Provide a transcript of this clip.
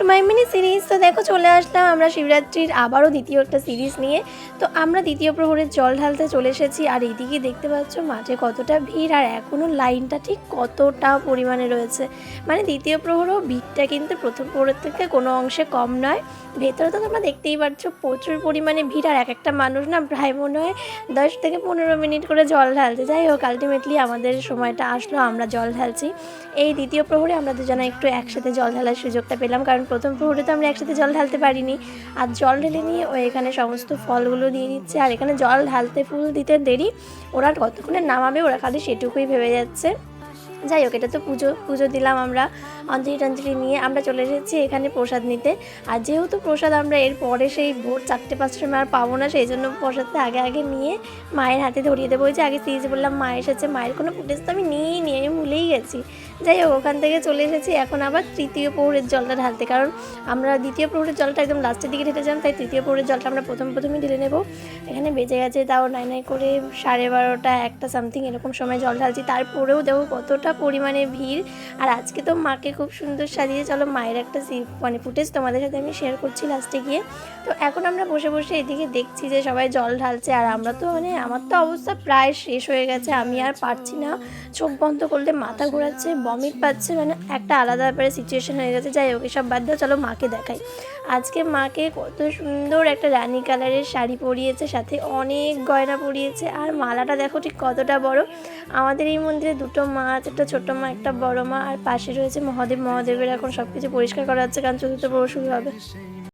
To my mini series. তো দেখো চলে আসলাম আমরা শিবরাত্রির আবারও দ্বিতীয় একটা সিরিজ নিয়ে। তো আমরা দ্বিতীয় প্রহরের জল ঢালতে চলে এসেছি, আর এইদিকে দেখতে পাচ্ছ মাঠে কতটা ভিড়, আর এখনও লাইনটা ঠিক কতটা পরিমাণে রয়েছে। মানে দ্বিতীয় প্রহরও ভিড়টা কিন্তু প্রথম প্রহরের থেকে কোনো অংশে কম নয়। ভেতরে তো তোমরা দেখতেই পাচ্ছ প্রচুর পরিমাণে ভিড়, আর এক একটা মানুষ না প্রায় মনে হয় 10 থেকে 15 মিনিট করে জল ঢালছে। যাই হোক, আলটিমেটলি আমাদের সময়টা আসলো, আমরা জল ঢালছি। এই দ্বিতীয় প্রহরে আমরা দুজনে একটু একসাথে জল ঢালার সুযোগটা পেলাম, কারণ প্রথম প্রহরে তো আমরা একসাথে জল ঢালতে পারিনি। আর জল ঢেলে নিয়ে ও এখানে সমস্ত ফলগুলো দিয়ে দিচ্ছে, আর এখানে জল ঢালতে ফুল দিতে দেরি, ওরা কতক্ষণে নামাবে ওরা খালি সেটুকুই ভেবে যাচ্ছে। যাই হোক, এটা তো পুজো দিলাম আমরা, অঞ্জলি টঞ্জলি নিয়ে আমরা চলে এসেছি এখানে প্রসাদ নিতে। আর যেহেতু প্রসাদ আমরা এর পরে সেই ভোর 4-5টার সময় আর পাবো না, সেই জন্য প্রসাদটা আগে আগে নিয়ে মায়ের হাতে ধরিয়ে দেবো। ওই যে আগে সিরিজে বললাম মা এসেছে, মায়ের কোনো ফুটেজ তো আমি নিয়ে আমি ভুলেই গেছি। যাই হোক, ওখান থেকে চলে এসেছি এখন আবার তৃতীয় প্রহরের জলটা ঢালতে, কারণ আমরা দ্বিতীয় প্রহরের জলটা একদম লাস্টের দিকে ঢেলেছিলাম, তাই তৃতীয় প্রহরের জলটা আমরা প্রথমেই ঢেলে নেব। এখানে বেজে গেছে তাও নাই করে 12:30 1টা সামথিং এরকম সময় জল ঢালছি, তারপরেও দেখো কতটা পরিমাণে ভিড়। আর আজকে তো মাকে খুব সুন্দর সাজিয়ে, চলো মায়ের একটা ফুটেজ তোমাদের সাথে আমি শেয়ার করছি লাস্টে গিয়ে। তো এখন আমরা বসে বসে এদিকে দেখছি যে সবাই জল ঢালছে, আর আমরা তো আমার তো অবস্থা প্রায় শেষ হয়ে গেছে, আমি আর পারছি না, চোখ বন্ধ করলে মাথা ঘোরাচ্ছে, বমিট পাচ্ছে, মানে একটা আলাদা ব্যাপারে সিচুয়েশন হয়ে গেছে। যাই হোক, এসব বাদ দাও, চলো মাকে দেখাই। আজকে মাকে কত সুন্দর একটা রানী কালারের শাড়ি পরিয়েছে, সাথে অনেক গয়না পরিয়েছে, আর মালাটা দেখো ঠিক কতটা বড়। আমাদের এই মন্দিরে দুটো মা আছে, একটা ছোটো মা একটা বড় মা, আর পাশে রয়েছে মহাদেবের এখন সব কিছু পরিষ্কার করা হচ্ছে, কারণ চতুর্থ প্রহর শুরু হবে।